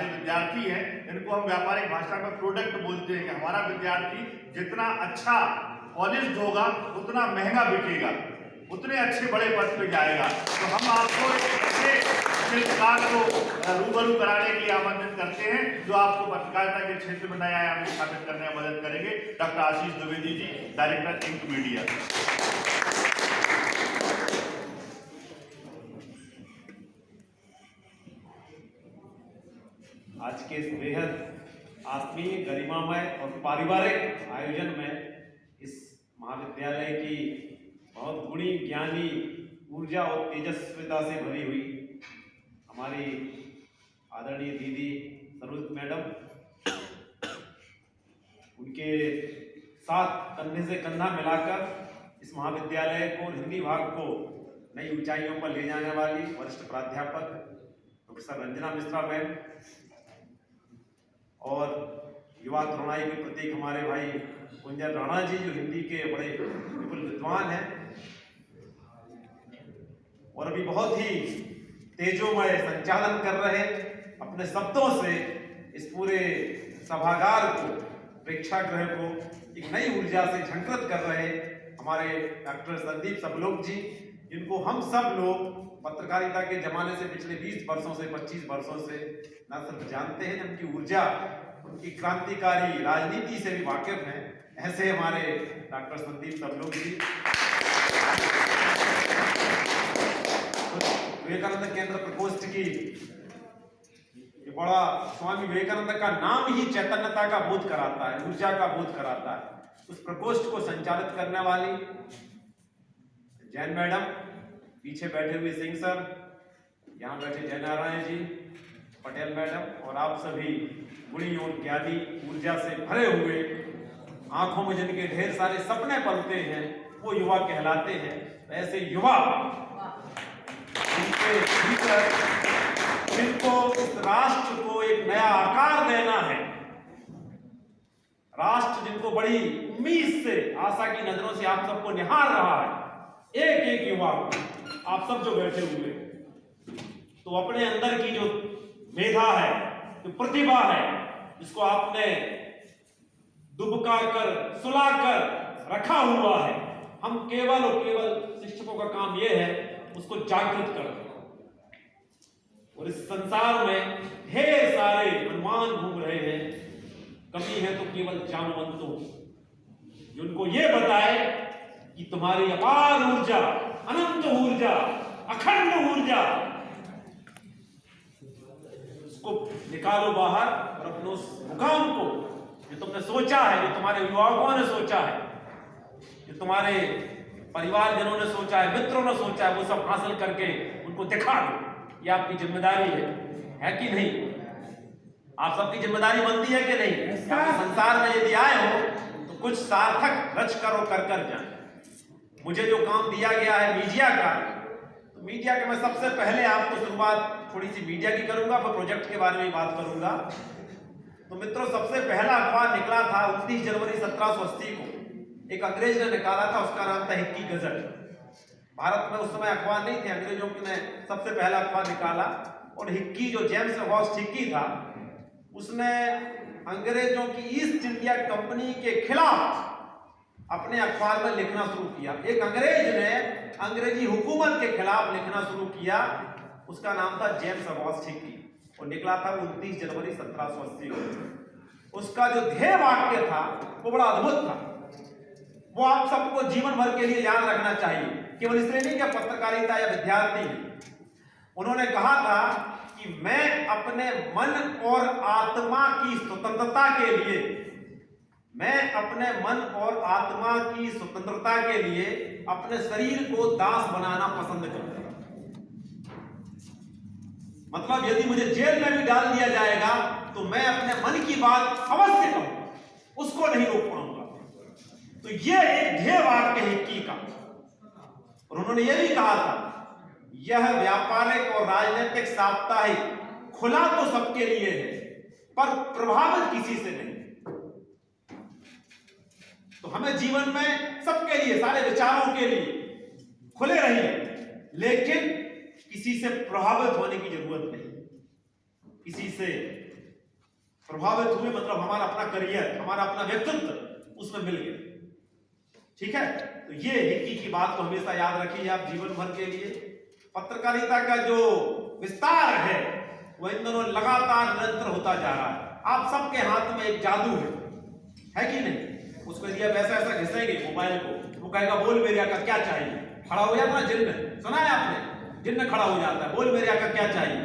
हमारे विद्यार्थी हैं, इनको हम व्यापारिक भाषा में प्रोडक्ट बोलते हैं कि हमारा विद्यार्थी जितना अच्छा पॉलिश्ड होगा उतना महंगा बिकेगा, उतने अच्छे बड़े पद पे जाएगा। तो हम आपको एक अच्छे शिल्पकार को रूबरू कराने के लिए आमंत्रित करते हैं, जो आपको पत्रकारिता के क्षेत्र में नया आयाम स्थापित करने में मदद करेंगे। डॉक्टर आशीष Dwivedi ji, director ink media. आज के इस बेहद आत्मीय, गरिमामय और पारिवारिक आयोजन में इस महाविद्यालय की बहुत गुणी, ज्ञानी, ऊर्जा और तेजस्विता से भरी हुई हमारी आदरणीय दीदी सरोज मैडम, उनके साथ कंधे से कंधा मिलाकर इस महाविद्यालय को, हिंदी भाग को नई ऊंचाइयों पर ले जाने वाली वरिष्ठ प्राध्यापक प्रोफेसर रंजना मिश्रा मैम और युवा तरुणाई के प्रतीक हमारे भाई कुंजन राणा जी, जो हिंदी के बड़े विपुल विद्वान हैं और अभी बहुत ही तेजोमय संचालन कर रहे, अपने शब्दों से इस पूरे सभागार को, प्रेक्षागृह को एक नई ऊर्जा से झंकृत कर रहे हमारे डॉक्टर संदीप सबलोक जी, जिनको हम सब लोग पत्रकारिता के जमाने से पिछले 20 वर्षों से, 25 वर्षों से न सिर्फ जानते हैं, उनकी ऊर्जा, उनकी क्रांतिकारी राजनीति से भी वाकिफ हैं। ऐसे हमारे डॉक्टर संदीप सबलोक जी विवेकानंद केंद्र प्रकोष्ठ की, ये बड़ा स्वामी विवेकानंद का नाम ही चैतन्यता का बोध कराता है, ऊर्जा का बोध कराता है। उस प्रकोष्ठ को संचालित करने वाली जैन मैडम, पीछे बैठे हुए सिंह सर, यहाँ बैठे जयनारायण जी, पटेल मैडम और आप सभी गुणी और ज्ञानी, ऊर्जा से भरे हुए, आंखों में जिनके ढेर सारे सपने पलते हैं, वो युवा कहलाते हैं। ऐसे युवा जिनके भीतर, जिनको इस राष्ट्र को एक नया आकार देना है, राष्ट्र जिनको बड़ी उम्मीद से, आशा की नजरों से आप सबको निहार रहा है, एक एक युवा, आप सब जो बैठे हुए, तो अपने अंदर की जो मेधा है, जो प्रतिभा है, जिसको आपने दुबका कर, सुला कर रखा हुआ है, हम केवल और केवल शिक्षकों का काम यह है उसको जागृत करना। और इस संसार में ढेर सारे मनमान घूम रहे हैं, कमी है तो केवल जानवंतों, जिनको ये बताए कि तुम्हारी अपार ऊर्जा, अनंत ऊर्जा, अखंड ऊर्जा, उसको निकालो बाहर और अपने उस मुकाम को, जो तुमने सोचा है, जो तुम्हारे युवाओं ने सोचा है, जो तुम्हारे परिवारजनों ने सोचा है, मित्रों ने सोचा है, वो सब हासिल करके उनको दिखा दो। ये आपकी जिम्मेदारी है कि नहीं? आप सबकी जिम्मेदारी बनती है कि नहीं? संसार में यदि आए हो तो कुछ सार्थक रच करो, कर जाए। मुझे जो काम दिया गया है मीडिया का, तो मीडिया के मैं सबसे पहले आपको शुरुआत थोड़ी सी मीडिया की करूंगा, फिर प्रोजेक्ट के बारे में बात करूंगा। तो मित्रों, सबसे पहला अखबार निकला था 29 जनवरी 1780 को, एक अंग्रेज ने निकाला था, उसका नाम था हिक्की गजट। भारत में उस समय अखबार नहीं थे, अंग्रेजों ने सबसे पहला अखबार निकाला। और हिक्की, जो जेम्स हॉस्ट हिक्की था, उसने अंग्रेजों की ईस्ट इंडिया कंपनी के खिलाफ अपने अखबार में लिखना शुरू किया। एक अंग्रेज ने अंग्रेजी हुकूमत के खिलाफ लिखना शुरू किया, उसका नाम था जेम्स हॉस्ट हिक्की, और निकला था 29 जनवरी 1780 को। उसका जो ध्येय वाक्य था वो बड़ा अद्भुत था, वो आप सबको जीवन भर के लिए याद रखना चाहिए, केवल इसलिए नहीं कि पत्रकारिता या विद्यार्थी। उन्होंने कहा था कि मैं अपने मन और आत्मा की स्वतंत्रता के लिए, मैं अपने मन और आत्मा की स्वतंत्रता के लिए अपने शरीर को दास बनाना पसंद करता हूं। मतलब यदि मुझे जेल में भी डाल दिया जाएगा तो मैं अपने मन की बात अवश्य कहूंगा, उसको नहीं रोक पाऊंगा। तो यह एक ध्येय वाक्य है हिक्की का। और उन्होंने यह भी कहा था, यह व्यापारिक और राजनीतिक साप्ताहिक खुला तो सबके लिए है, पर प्रभावित किसी से नहीं। तो हमें जीवन में सबके लिए, सारे विचारों के लिए खुले रहिए, लेकिन किसी से प्रभावित होने की जरूरत नहीं, किसी से प्रभावित हुए, मतलब हमारा अपना करियर, हमारा अपना व्यक्तित्व उसमें मिल गया। ठीक है, तो ये हिक्की की बात को हमेशा याद रखिए आप जीवन भर के लिए। पत्रकारिता का जो विस्तार है वो इन दिनों लगातार निरंतर होता जा रहा है। आप सबके हाथ में एक जादू है कि नहीं? उसको यदि आप ऐसा ऐसा घिसेंगे मोबाइल को, वो कहेगा बोल मेरे आका क्या चाहिए। खड़ा हो जाता है जिन्न, सुना है आपने? जिन्न खड़ा हो जाता है, बोल मेरे आका क्या चाहिए।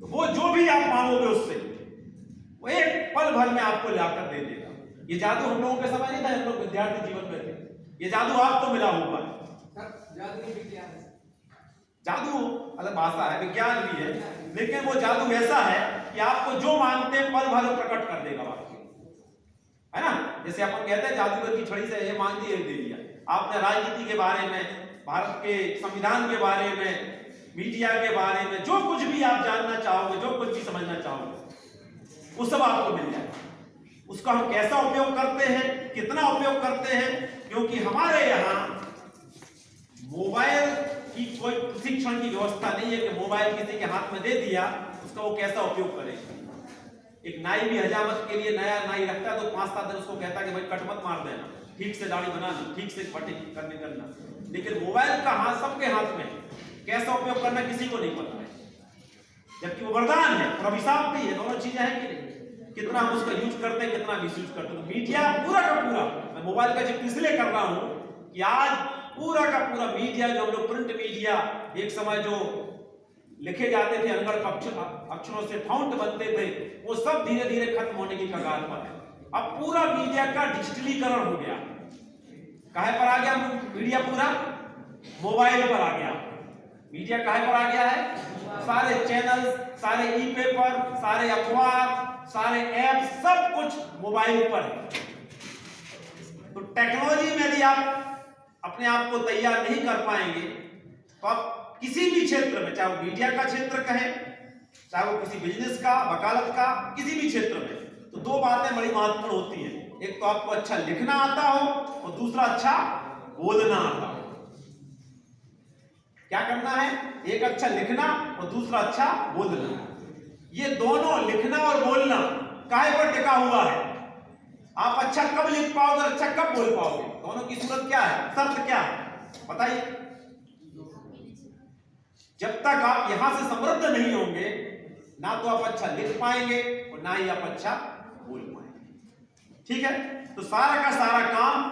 तो वो जो भी आप मांगोगे उससे वो एक पल भर में आपको लाकर दे देगा। ये जादू हम लोगों के समय नहीं था, हम लोग विद्यार्थी जीवन में थे। ये जादू आपको मिला हुआ है। जादू अलग भाषा है, विज्ञान भी है, लेकिन वो जादू ऐसा है कि आपको जो मांगते हैं पल भर में प्रकट कर देगा आपको, है ना? जैसे अपन कहते हैं जादूगर की छड़ी से ये मांग दिया दे दिया। आपने राजनीति के बारे में, भारत के संविधान के बारे में, मीडिया के बारे में जो कुछ भी आप जानना चाहोगे, जो कुछ भी समझना चाहोगे, वो सब आपको मिल जाएगा। उसका हम कैसा उपयोग करते हैं, कितना उपयोग करते हैं, क्योंकि हमारे यहाँ मोबाइल की कोई प्रशिक्षण की व्यवस्था नहीं है कि मोबाइल किसी के हाथ में दे दिया उसका वो कैसा उपयोग करेगा। एक नाई भी हजामत के लिए नया नाई रखता है तो 5-7 दिन उसको कहता है कि भाई कट मत मार देना, ठीक से दाढ़ी बनाना, ठीक से कटिंग करना। लेकिन मोबाइल का हाथ सबके हाथ में, कैसा उपयोग करना किसी को नहीं पता है, जबकि वो वरदान है और अभिशाप भी है। दोनों चीजें हैं कि नहीं? कितना हम उसका यूज करते हैं, कितना मिसयूज करते हैं। मीडिया पूरा का पूरा, मैं मोबाइल का जिक्र इसलिए कर रहा हूं कि आज पूरा का पूरा मीडिया, जो हम लोग प्रिंट मीडिया एक समय जो लिखे जाते थे अनगढ़ अक्षरों से फाउंट बनते थे, वो सब धीरे धीरे खत्म होने की कगार पर है। अब पूरा मीडिया का डिजिटलीकरण हो गया। काहे पर आ गया मीडिया? पूरा मोबाइल पर आ गया। मीडिया काहे पर आ गया है? सारे चैनल, सारे ई पेपर, सारे अखबार, सारे ऐप, सब कुछ मोबाइल पर है। तो टेक्नोलॉजी में यदि आप अपने आप को तैयार नहीं कर पाएंगे तो आप किसी भी क्षेत्र में, चाहे वो मीडिया का क्षेत्र कहे, चाहे वो किसी बिजनेस का, वकालत का, किसी भी क्षेत्र में, तो दो बातें बड़ी महत्वपूर्ण होती हैं। एक तो आपको अच्छा लिखना आता हो और दूसरा अच्छा बोलना आता हो। क्या करना है? एक अच्छा लिखना और दूसरा अच्छा बोलना। ये दोनों, लिखना और बोलना, काहे पर टिका हुआ है? आप अच्छा कब लिख पाओगे, अच्छा कब बोल पाओगे? दोनों की सूरत क्या है, शर्त क्या है, बताइए? जब तक आप यहां से समृद्ध नहीं होंगे, ना तो आप अच्छा लिख पाएंगे और ना ही आप अच्छा बोल पाएंगे। ठीक है, तो सारा का सारा काम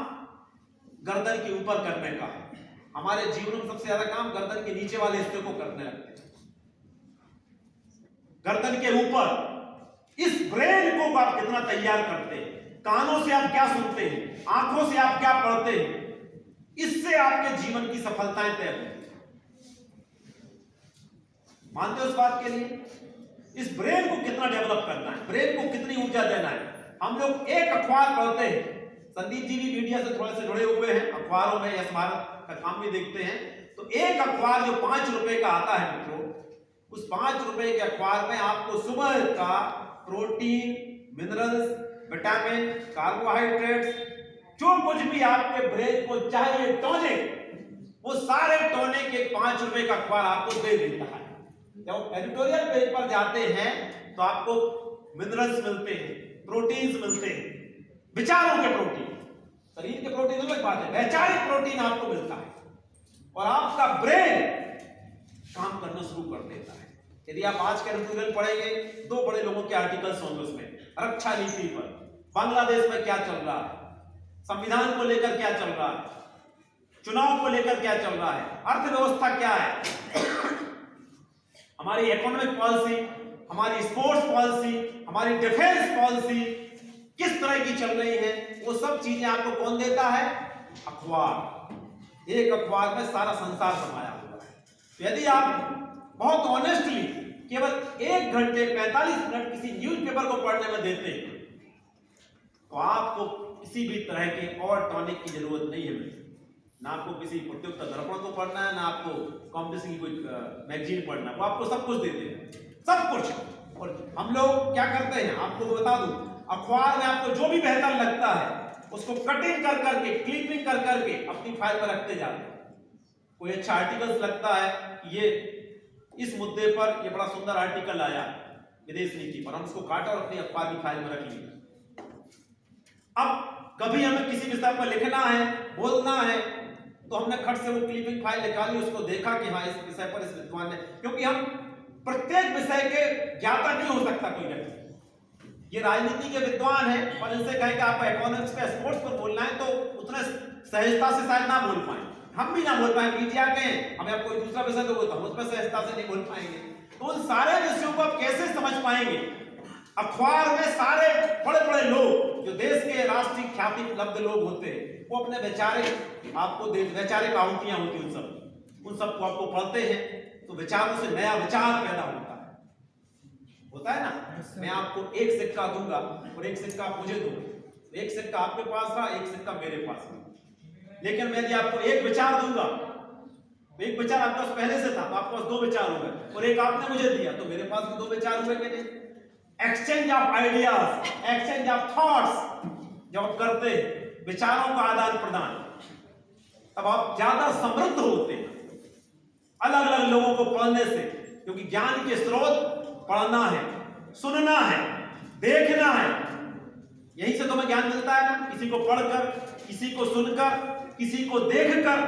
गर्दन के ऊपर करने का है। हमारे जीवन में सबसे ज्यादा काम गर्दन के नीचे वाले हिस्से को करने लगते हैं। गर्दन के ऊपर इस ब्रेन को आप कितना तैयार करते हैं, कानों से आप क्या सुनते हैं, आंखों से आप क्या पढ़ते हैं, इससे आपके जीवन की सफलताएं तय होती हैं। मानते हो इस बात के लिए? इस ब्रेन को कितना डेवलप करना है, ब्रेन को कितनी ऊर्जा देना है। हम लोग एक अखबार पढ़ते हैं, संदीप जी भी मीडिया से थोड़े से जुड़े हुए हैं, अखबारों में यश भारत का काम भी देखते हैं। तो एक अखबार जो 5 रुपए का आता है मित्रों, उस 5 रुपए के अखबार में आपको सुबह का प्रोटीन, मिनरल्स, विटामिन, कार्बोहाइड्रेट्स, जो कुछ भी आपके ब्रेन को चाहिए, टॉनिक, वो सारे टॉनिक एक 5 रुपए का अखबार आपको दे देता है। जब एडिटोरियल पेज पर जाते हैं तो आपको मिनरल्स मिलते हैं, प्रोटीन्स मिलते हैं, विचारों के प्रोटीन, शरीर के प्रोटीन अलग बात है, वैचारिक प्रोटीन आपको मिलता है और आपका ब्रेन काम करना शुरू कर देता है। यदि आप आज के एडिटोरियल पढ़ेंगे, 2 बड़े लोगों के आर्टिकल्स होंगे उसमें, रक्षा नीति पर, बांग्लादेश में क्या चल रहा है, संविधान को लेकर क्या चल रहा है, चुनाव को लेकर क्या चल रहा है, अर्थव्यवस्था क्या है, हमारी इकोनॉमिक पॉलिसी, हमारी स्पोर्ट्स पॉलिसी, हमारी डिफेंस पॉलिसी किस तरह की चल रही है, वो सब चीजें आपको कौन देता है? अखबार। एक अखबार में सारा संसार समाया हुआ है। तो यदि आप बहुत ऑनेस्टली केवल 1 घंटे 45 मिनट किसी न्यूज़पेपर को पढ़ने में देते हैं तो आपको किसी भी तरह के और टॉनिक की जरूरत नहीं है। ना आपको किसी प्रतियोगिता दर्पण को पढ़ना है, ना आपको कॉम्पिटिशन की कोई मैगजीन पढ़ना है, वो आपको सब कुछ देते हैं, सब कुछ। और हम लोग क्या करते हैं, आपको तो बता दूं, अखबार में आपको जो भी बेहतर लगता है उसको कटिंग कर करके, क्लिपिंग कर करके अपनी फाइल में रखते जाते हैं। कोई अच्छा आर्टिकल लगता है, ये इस मुद्दे पर ये बड़ा सुंदर आर्टिकल आया, विदेश नीति पर, हम उसको काटा और अपनी अखबार की फाइल में रख लिया। अब कभी हमें किसी विषय पर लिखना है, बोलना है, तो हमने खट से वो क्लिपिंग फाइल निकाली, उसको देखा कि हाँ इस विषय पर इस विद्वान ने, क्योंकि हम प्रत्येक विषय के ज्ञाता नहीं हो सकता कोई व्यक्ति। ये राजनीति के विद्वान है और इनसे कहें कि आप इकोनॉमिक्स पे, स्पोर्ट्स पर बोलना है, तो उतना सहजता से शायद ना बोल पाए, हम भी ना बोल पाए। मीडिया के हैं, हमें आप कोई दूसरा विषय तो हम उस पर सहजता से नहीं बोल पाएंगे। तो उन सारे विषयों को आप कैसे समझ पाएंगे? अखबार में सारे बड़े बड़े लोग जो देश के राष्ट्रीय ख्याति उपलब्ध लोग होते हैं, वो अपने वैचारिक आपको वैचारिक आहुतियां होती हैं, उन सबको आपको पढ़ते हैं, तो विचारों से नया विचार पैदा होता है ना। मैं आपको एक सिक्का दूंगा और एक सिक्का आप मुझे दो, एक सिक्का आपके पास रहा, एक सिक्का मेरे पास रहा। लेकिन मैं यदि आपको एक विचार दूंगा, एक विचार आपके पास पहले से था, तो आपके पास दो विचार हो गए, और एक आपने मुझे दिया तो मेरे पास भी दो विचार हुए कि नहीं? Exchange of ideas, exchange of thoughts जब आप करते हैं, विचारों का आदान प्रदान, तब आप ज्यादा समृद्ध होते हैं अलग अलग लोगों को पढ़ने से। क्योंकि ज्ञान के स्रोत पढ़ना है, सुनना है, देखना है, यही से तुम्हें ज्ञान मिलता है ना। किसी को पढ़कर, किसी को सुनकर, किसी को देखकर,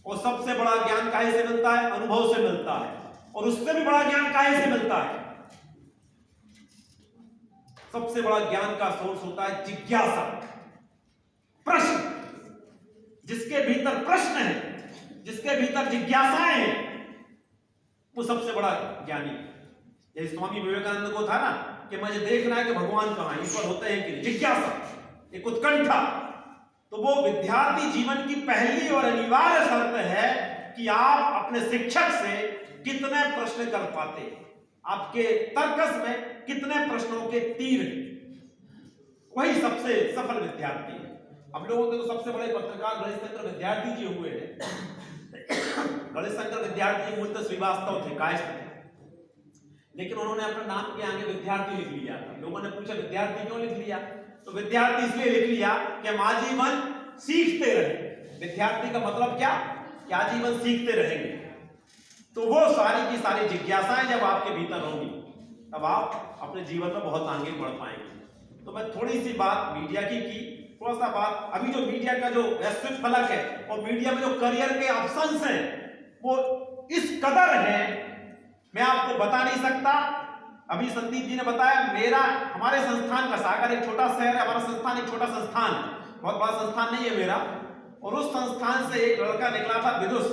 और सबसे बड़ा ज्ञान काहे से मिलता है? अनुभव से मिलता है। और उससे भी बड़ा ज्ञान काहे से मिलता है? सबसे बड़ा ज्ञान का सोर्स होता है जिज्ञासा, प्रश्न। जिसके भीतर प्रश्न है, जिसके भीतर जिज्ञासाएं हैं, वो सबसे बड़ा ज्ञानी है। जैसे स्वामी विवेकानंद को था ना कि मुझे देखना है कि भगवान कहां है, ईश्वर होते हैं कि नहीं, जिज्ञासा, एक उत्कंठा। तो वो विद्यार्थी जीवन की पहली और अनिवार्य शर्त है कि आप अपने शिक्षक से कितने प्रश्न कर पाते हैं, आपके तर्कस में कितने प्रश्नों के तीर हैं, वही सबसे सफल विद्यार्थी है। अब लोगों के तो सबसे बड़े पत्रकार गणेश शंकर विद्यार्थी जी हुए हैं। गणेश शंकर विद्यार्थी मूलतः श्रीवास्तव थे, कायस्थ थे, लेकिन उन्होंने अपने नाम के आगे विद्यार्थी लिख लिया था। लोगों ने पूछा विद्यार्थी क्यों लिख लिया? तो विद्यार्थी इसलिए लिख लिया कि हम आजीवन सीखते रहे। विद्यार्थी का मतलब क्या? कि आजीवन सीखते रहेंगे। तो वो सारी की सारी जिज्ञासाएं जब आपके भीतर होंगी, तब आप अपने जीवन में बहुत आगे बढ़ पाएंगे। तो मैं थोड़ी सी बात मीडिया की, थोड़ा सा बात अभी जो मीडिया का जो वैश्विक फलक है और मीडिया में जो करियर के ऑप्शंस हैं, वो इस कदर है, मैं आपको बता नहीं सकता। अभी संदीप जी ने बताया, हमारे संस्थान का, सागर एक छोटा शहर है, हमारा संस्थान एक छोटा संस्थान है, बहुत बड़ा संस्थान नहीं है मेरा। और उस संस्थान से एक लड़का निकला था विदुष,